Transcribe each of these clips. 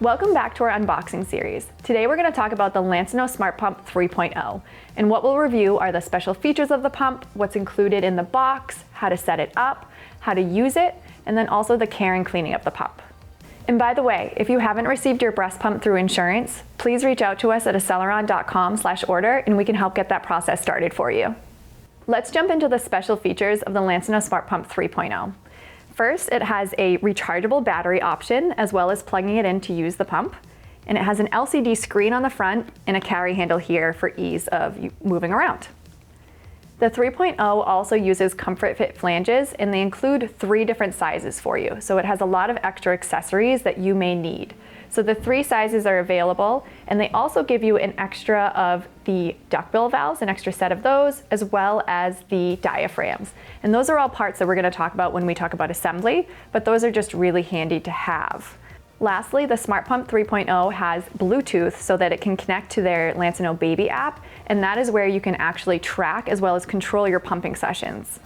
Welcome back to our unboxing series. Today we're going to talk about the Lansinoh Smartpump 3.0, and what we'll review are the special features of the pump, what's included in the box, how to set it up, how to use it, and then also the care and cleaning of the pump. And by the way, if you haven't received your breast pump through insurance, please reach out to us at aceleron.com/order and we can help get that process started for you. Let's jump into the special features of the Lansinoh Smartpump 3.0. First, it has a rechargeable battery option as well as plugging it in to use the pump. And it has an LCD screen on the front and a carry handle here for ease of moving around. The 3.0 also uses ComfortFit flanges, and they include 3 different sizes for you. So it has a lot of extra accessories that you may need. So the 3 sizes are available, and they also give you an extra of the duckbill valves, an extra set of those, as well as the diaphragms. And those are all parts that we're going to talk about when we talk about assembly, but those are just really handy to have. Lastly, the Smartpump 3.0 has Bluetooth so that it can connect to their Lansinoh Baby app, and that is where you can actually track as well as control your pumping sessions.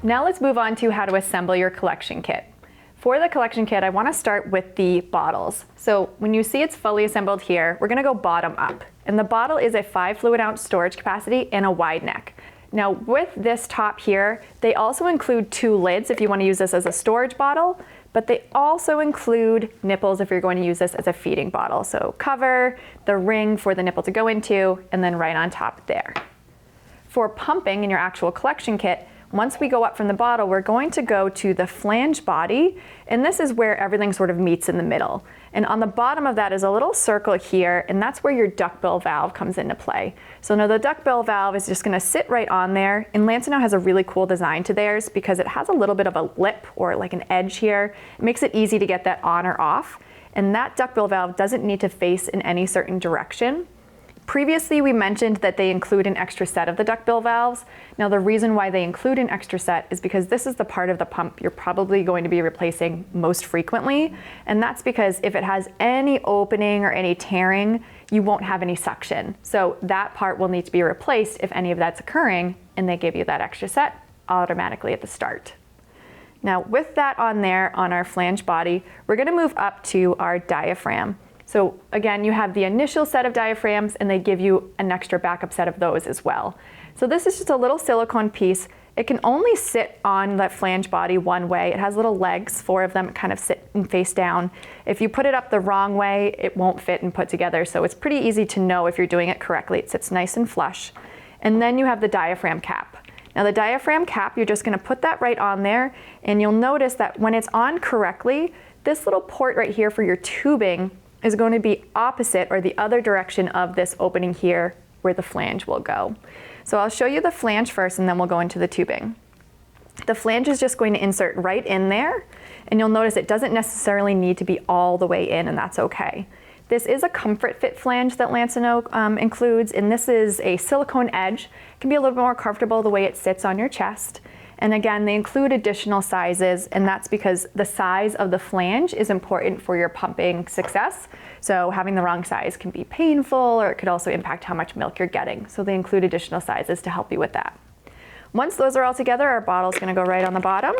Now let's move on to how to assemble your collection kit. For the collection kit, I want to start with the bottles. So when you see it's fully assembled here, we're going to go bottom up. And the bottle is a 5 fluid ounce storage capacity and a wide neck. Now with this top here, they also include 2 lids if you want to use this as a storage bottle, but they also include nipples if you're going to use this as a feeding bottle. So cover, the ring for the nipple to go into, and then right on top there. For pumping in your actual collection kit, once we go up from the bottle, we're going to go to the flange body, and this is where everything sort of meets in the middle. And on the bottom of that is a little circle here, and that's where your duckbill valve comes into play. So now the duckbill valve is just going to sit right on there, and Lansinoh has a really cool design to theirs because it has a little bit of a lip or like an edge here. It makes it easy to get that on or off, and that duckbill valve doesn't need to face in any certain direction. Previously, we mentioned that they include an extra set of the duckbill valves. Now, the reason why they include an extra set is because this is the part of the pump you're probably going to be replacing most frequently. And that's because if it has any opening or any tearing, you won't have any suction. So that part will need to be replaced if any of that's occurring, and they give you that extra set automatically at the start. Now, with that on there on our flange body, we're going to move up to our diaphragm. So again, you have the initial set of diaphragms, and they give you an extra backup set of those as well. So this is just a little silicone piece. It can only sit on that flange body one way. It has little legs, 4 of them kind of sit and face down. If you put it up the wrong way, it won't fit and put together. So it's pretty easy to know if you're doing it correctly. It sits nice and flush. And then you have the diaphragm cap. Now the diaphragm cap, you're just going to put that right on there, and you'll notice that when it's on correctly, this little port right here for your tubing is going to be opposite or the other direction of this opening here where the flange will go. So I'll show you the flange first, and then we'll go into the tubing. The flange is just going to insert right in there, and you'll notice it doesn't necessarily need to be all the way in, and that's okay. This is a ComfortFit flange that Lansinoh includes, and this is a silicone edge. It can be a little bit more comfortable the way it sits on your chest. And again, they include additional sizes, and that's because the size of the flange is important for your pumping success. So having the wrong size can be painful, or it could also impact how much milk you're getting. So they include additional sizes to help you with that. Once those are all together, our bottle's gonna go right on the bottom.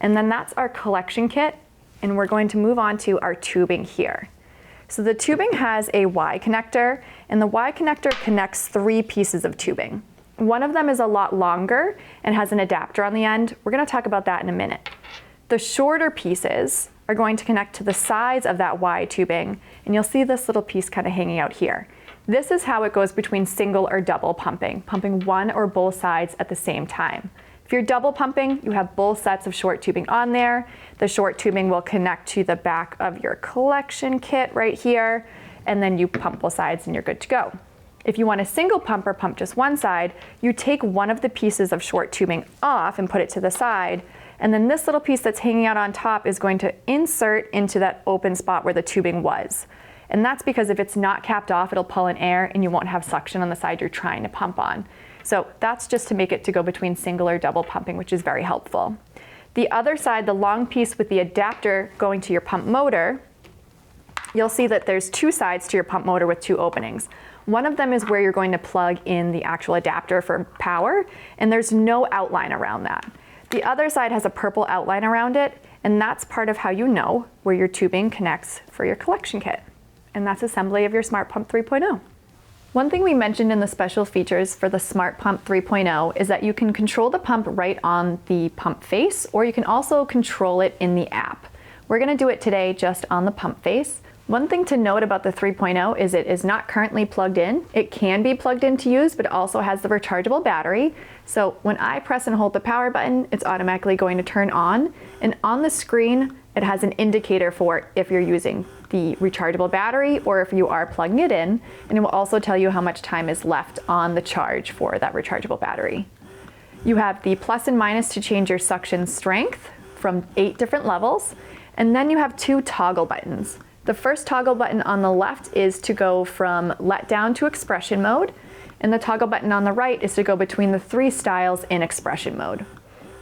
And then that's our collection kit, and we're going to move on to our tubing here. So the tubing has a Y connector, and the Y connector connects 3 pieces of tubing. One of them is a lot longer and has an adapter on the end. We're going to talk about that in a minute. The shorter pieces are going to connect to the sides of that Y tubing, and you'll see this little piece kind of hanging out here. This is how it goes between single or double pumping one or both sides at the same time. If you're double pumping, you have both sets of short tubing on there. The short tubing will connect to the back of your collection kit right here, and then you pump both sides and you're good to go. If you want a single pump or pump just one side, you take one of the pieces of short tubing off and put it to the side, and then this little piece that's hanging out on top is going to insert into that open spot where the tubing was. And that's because if it's not capped off, it'll pull in air and you won't have suction on the side you're trying to pump on. So that's just to make it to go between single or double pumping, which is very helpful. The other side, the long piece with the adapter going to your pump motor, you'll see that there's two sides to your pump motor with two openings. One of them is where you're going to plug in the actual adapter for power, and there's no outline around that. The other side has a purple outline around it, and that's part of how you know where your tubing connects for your collection kit. And that's assembly of your Smartpump 3.0. One thing we mentioned in the special features for the Smartpump 3.0 is that you can control the pump right on the pump face, or you can also control it in the app. We're gonna do it today just on the pump face. One thing to note about the 3.0 is it is not currently plugged in. It can be plugged in to use, but it also has the rechargeable battery. So when I press and hold the power button, it's automatically going to turn on. And on the screen, it has an indicator for if you're using the rechargeable battery or if you are plugging it in. And it will also tell you how much time is left on the charge for that rechargeable battery. You have the plus and minus to change your suction strength from 8 different levels. And then you have 2 toggle buttons. The first toggle button on the left is to go from let down to expression mode, and the toggle button on the right is to go between the 3 styles in expression mode.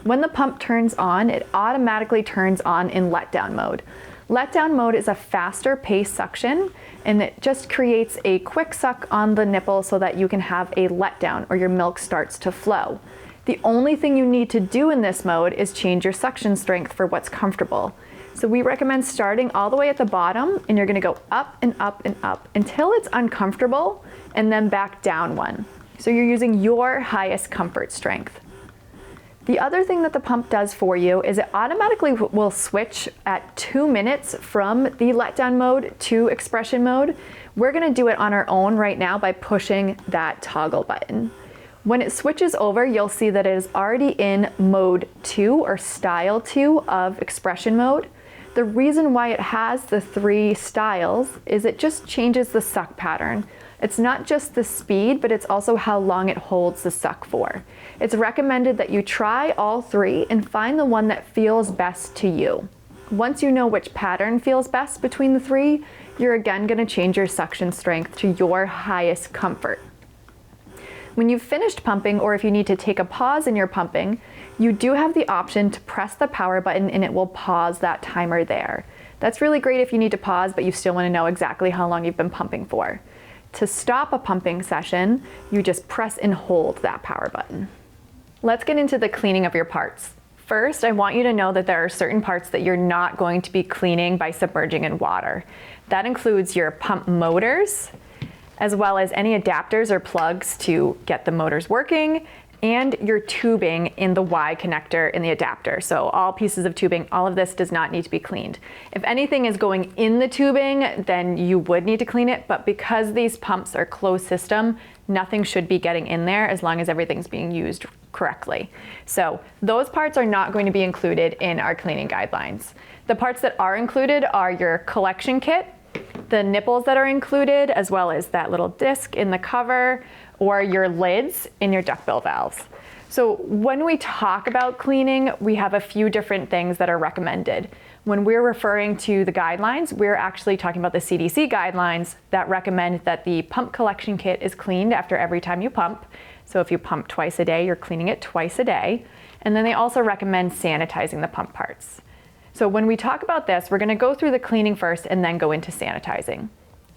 When the pump turns on, it automatically turns on in letdown mode. Letdown mode is a faster pace suction, and it just creates a quick suck on the nipple so that you can have a letdown or your milk starts to flow. The only thing you need to do in this mode is change your suction strength for what's comfortable. So we recommend starting all the way at the bottom, and you're gonna go up and up and up until it's uncomfortable, and then back down 1. So you're using your highest comfort strength. The other thing that the pump does for you is it automatically will switch at 2 minutes from the letdown mode to expression mode. We're gonna do it on our own right now by pushing that toggle button. When it switches over, you'll see that it is already in mode 2 or style 2 of expression mode. The reason why it has the 3 styles is it just changes the suck pattern. It's not just the speed, but it's also how long it holds the suck for. It's recommended that you try all 3 and find the one that feels best to you. Once you know which pattern feels best between the 3, you're again gonna change your suction strength to your highest comfort. When you've finished pumping, or if you need to take a pause in your pumping, you do have the option to press the power button and it will pause that timer there. That's really great if you need to pause, but you still want to know exactly how long you've been pumping for. To stop a pumping session, you just press and hold that power button. Let's get into the cleaning of your parts. First, I want you to know that there are certain parts that you're not going to be cleaning by submerging in water. That includes your pump motors, as well as any adapters or plugs to get the motors working, and your tubing in the Y connector in the adapter. So all pieces of tubing, all of this does not need to be cleaned. If anything is going in the tubing, then you would need to clean it, but because these pumps are closed system, nothing should be getting in there as long as everything's being used correctly. So those parts are not going to be included in our cleaning guidelines. The parts that are included are your collection kit, the nipples that are included, as well as that little disc in the cover, or your lids in your duckbill valves. So when we talk about cleaning, we have a few different things that are recommended. When we're referring to the guidelines, we're actually talking about the CDC guidelines that recommend that the pump collection kit is cleaned after every time you pump. So if you pump twice a day, you're cleaning it twice a day. And then they also recommend sanitizing the pump parts. So when we talk about this, we're gonna go through the cleaning first and then go into sanitizing.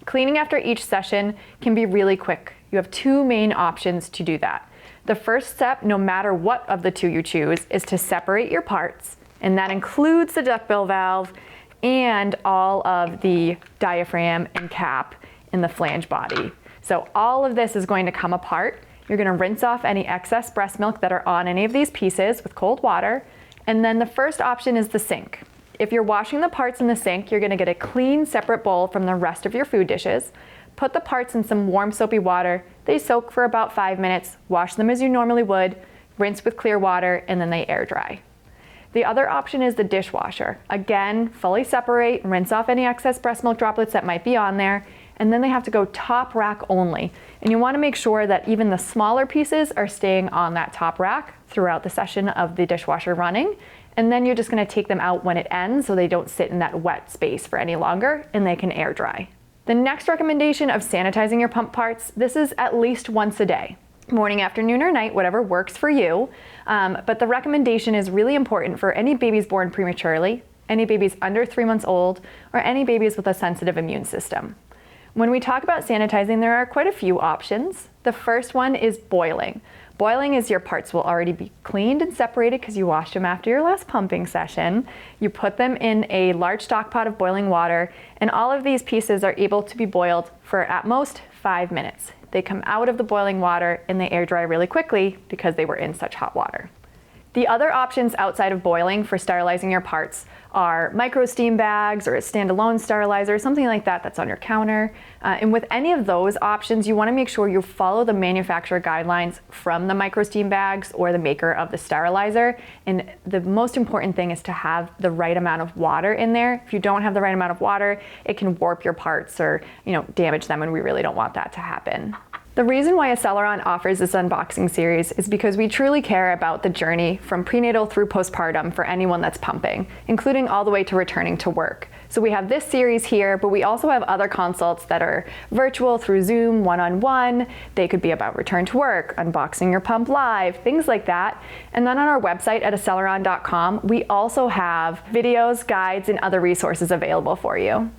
Cleaning after each session can be really quick. You have 2 main options to do that. The first step, no matter what of the 2 you choose, is to separate your parts, and that includes the duckbill valve and all of the diaphragm and cap in the flange body. So all of this is going to come apart. You're gonna rinse off any excess breast milk that are on any of these pieces with cold water. And then the first option is the sink. If you're washing the parts in the sink, you're gonna get a clean, separate bowl from the rest of your food dishes. Put the parts in some warm, soapy water. They soak for about 5 minutes. Wash them as you normally would, rinse with clear water, and then they air dry. The other option is the dishwasher. Again, fully separate, rinse off any excess breast milk droplets that might be on there, and then they have to go top rack only. And you wanna make sure that even the smaller pieces are staying on that top rack throughout the session of the dishwasher running. And then you're just gonna take them out when it ends so they don't sit in that wet space for any longer and they can air dry. The next recommendation of sanitizing your pump parts, this is at least once a day. Morning, afternoon, or night, whatever works for you. But the recommendation is really important for any babies born prematurely, any babies under 3 months old, or any babies with a sensitive immune system. When we talk about sanitizing, there are quite a few options. The first one is boiling. Boiling is your parts will already be cleaned and separated because you washed them after your last pumping session. You put them in a large stock pot of boiling water, and all of these pieces are able to be boiled for at most 5 minutes. They come out of the boiling water and they air dry really quickly because they were in such hot water. The other options outside of boiling for sterilizing your parts are micro steam bags or a standalone sterilizer, something like that that's on your counter. And with any of those options, you want to make sure you follow the manufacturer guidelines from the micro steam bags or the maker of the sterilizer. And the most important thing is to have the right amount of water in there. If you don't have the right amount of water, it can warp your parts or damage them, and we really don't want that to happen. The reason why Acceleron offers this unboxing series is because we truly care about the journey from prenatal through postpartum for anyone that's pumping, including all the way to returning to work. So we have this series here, but we also have other consults that are virtual through Zoom, one-on-one. They could be about return to work, unboxing your pump live, things like that. And then on our website at Acceleron.com, we also have videos, guides, and other resources available for you.